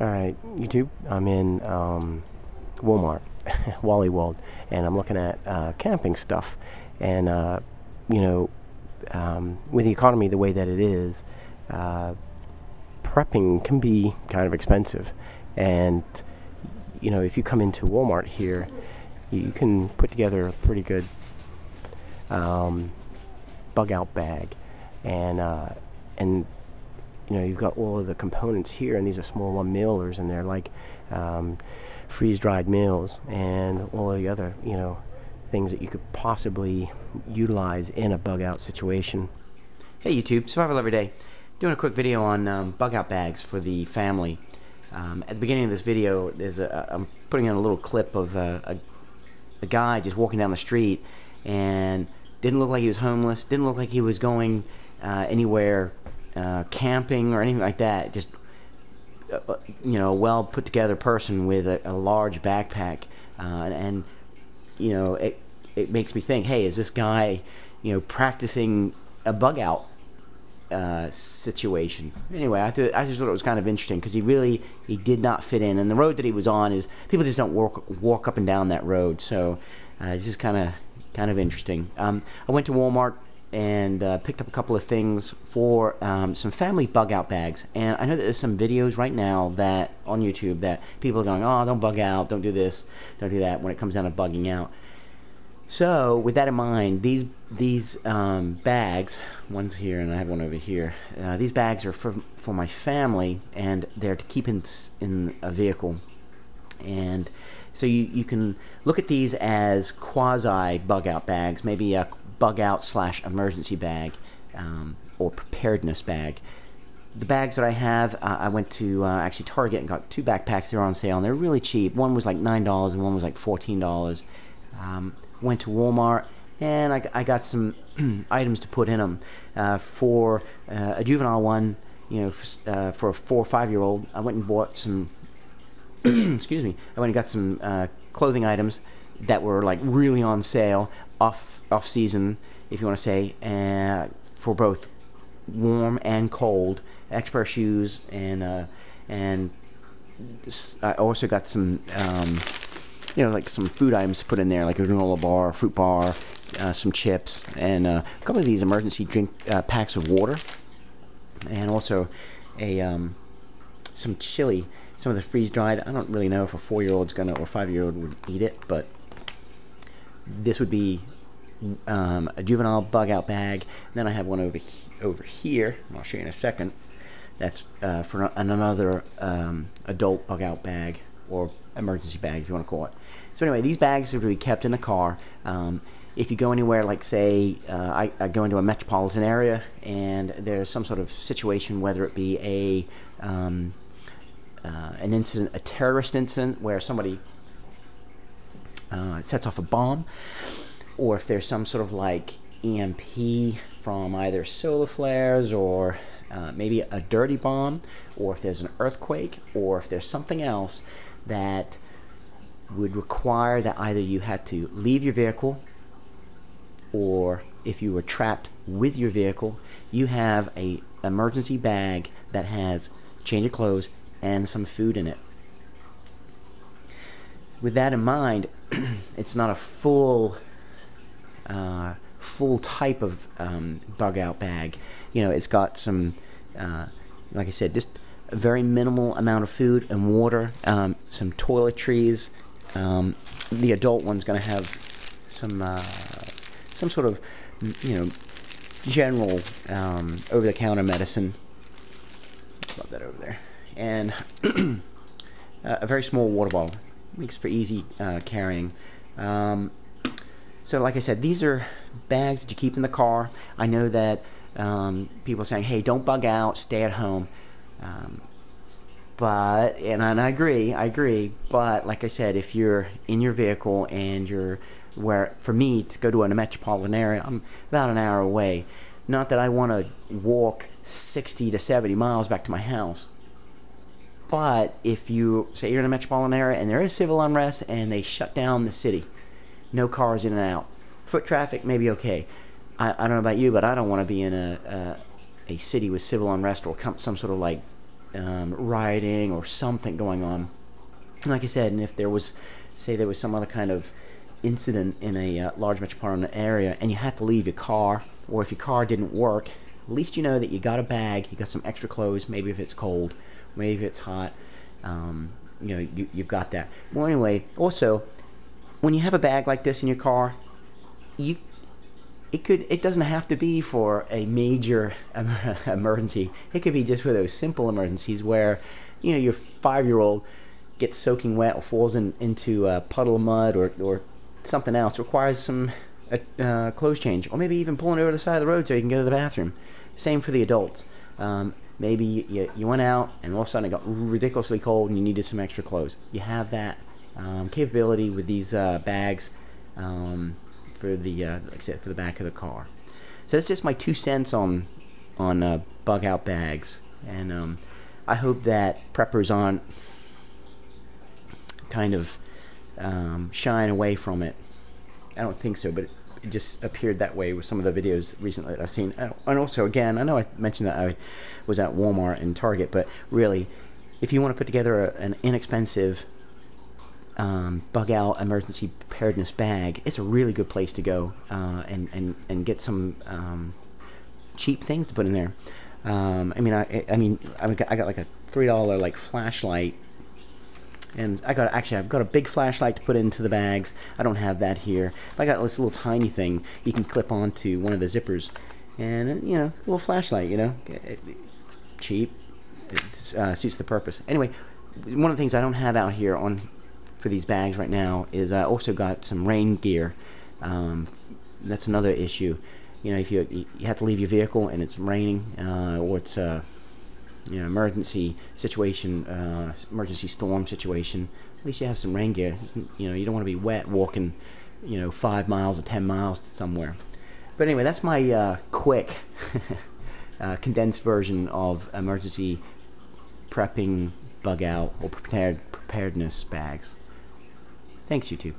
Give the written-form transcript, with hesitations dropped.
Alright, YouTube, I'm in Walmart, Wally World, and I'm looking at camping stuff. And, you know, with the economy the way that it is, uh, prepping can be kind of expensive. And, if you come into Walmart here, you can put together a pretty good um, bug out bag. And you've got all of the components here, and these are small one mealers, and they're like um, freeze dried meals and all of the other things that you could possibly utilize in a bug out situation. Hey YouTube, Survival Every Day. Doing a quick video on bug out bags for the family. At the beginning of this video, I'm putting in a little clip of a guy just walking down the street, and didn't look like he was homeless, didn't look like he was going anywhere camping or anything like that. Just a well put together person with a large backpack, and it makes me think, hey, is this guy practicing a bug out situation? Anyway, I just thought it was kind of interesting, because he did not fit in, and the road that he was on is, people just don't walk up and down that road. So it's just kind of interesting. I went to Walmart and picked up a couple of things for some family bug out bags. And I know that there's some videos right now that on YouTube that people are going, oh, don't bug out, don't do this, don't do that, when it comes down to bugging out. So with that in mind, these bags, one's here and I have one over here, these bags are for my family, and they're to keep in a vehicle. And so you can look at these as quasi bug out bags, maybe a bug out / emergency bag, or preparedness bag. The bags that I have, I went to actually Target and got two backpacks. They were on sale, and they're really cheap. One was like $9 and one was like $14. Went to Walmart, and I got some items to put in them. For a juvenile one, for a 4 or 5 year old, I went and bought some excuse me, I went and got some clothing items that were like really on sale, off season, if you want to say, for both warm and cold. Extra shoes, and I also got some like some food items to put in there, like a granola bar, fruit bar, some chips, and a couple of these emergency drink packs of water, and also some chili. Some of the freeze dried. I don't really know if a 4-year-old's gonna, or 5-year-old would eat it, but this would be a juvenile bug out bag. And then I have one over here, and I'll show you in a second. That's for another adult bug out bag, or emergency bag, if you want to call it. So anyway, these bags are to be kept in the car. If you go anywhere, like say I go into a metropolitan area and there's some sort of situation, whether it be an incident, a terrorist incident, where somebody sets off a bomb, or if there's some sort of like EMP from either solar flares, or maybe a dirty bomb, or if there's an earthquake, or if there's something else that would require that either you had to leave your vehicle, or if you were trapped with your vehicle, you have a emergency bag that has change of clothes and some food in it. With that in mind, it's not a full type of bug out bag. It's got some, like I said, just a very minimal amount of food and water, some toiletries. The adult one's going to have some sort of general over-the-counter medicine. Love that over there. And a very small water bottle. Makes for easy carrying. So like I said, these are bags that you keep in the car. I know that people are saying, hey, don't bug out, stay at home. And I agree, but like I said, if you're in your vehicle and for me to go to a metropolitan area, I'm about an hour away. Not that I want to walk 60 to 70 miles back to my house. But if you say you're in a metropolitan area and there is civil unrest and they shut down the city, no cars in and out, foot traffic maybe okay. I don't know about you, but I don't want to be in a city with civil unrest, or some sort of like rioting or something going on. And like I said, and if there was, say there was some other kind of incident in a large metropolitan area and you had to leave your car, or if your car didn't work, at least you know that you got a bag, you got some extra clothes, maybe if it's cold, maybe if it's hot, you've got that. Well, anyway, also, when you have a bag like this in your car, it doesn't have to be for a major emergency. It could be just for those simple emergencies where, your 5-year-old gets soaking wet or falls into a puddle of mud or something else, requires some clothes change, or maybe even pulling over to the side of the road so you can go to the bathroom. Same for the adults. Maybe you went out and all of a sudden it got ridiculously cold and you needed some extra clothes. You have that capability with these bags for the like I said, for the back of the car. So that's just my 2 cents on bug out bags, and I hope that preppers aren't kind of shying away from it. I don't think so, but it just appeared that way with some of the videos recently that I've seen. And also, again, I know I mentioned that I was at Walmart and Target, but really, if you want to put together an inexpensive bug out emergency preparedness bag, it's a really good place to go and get some cheap things to put in there. I got like a $3 like flashlight, and I've got a big flashlight to put into the bags. I don't have that here. I got this little tiny thing you can clip onto one of the zippers, and a little flashlight. Cheap, it suits the purpose. Anyway, one of the things I don't have out here for these bags right now is I also got some rain gear. That's another issue. If you have to leave your vehicle and it's raining, or it's emergency situation, emergency storm situation, at least you have some rain gear. You don't want to be wet walking 5 miles or 10 miles somewhere. But anyway, that's my quick condensed version of emergency prepping bug out or preparedness bags. Thanks, YouTube.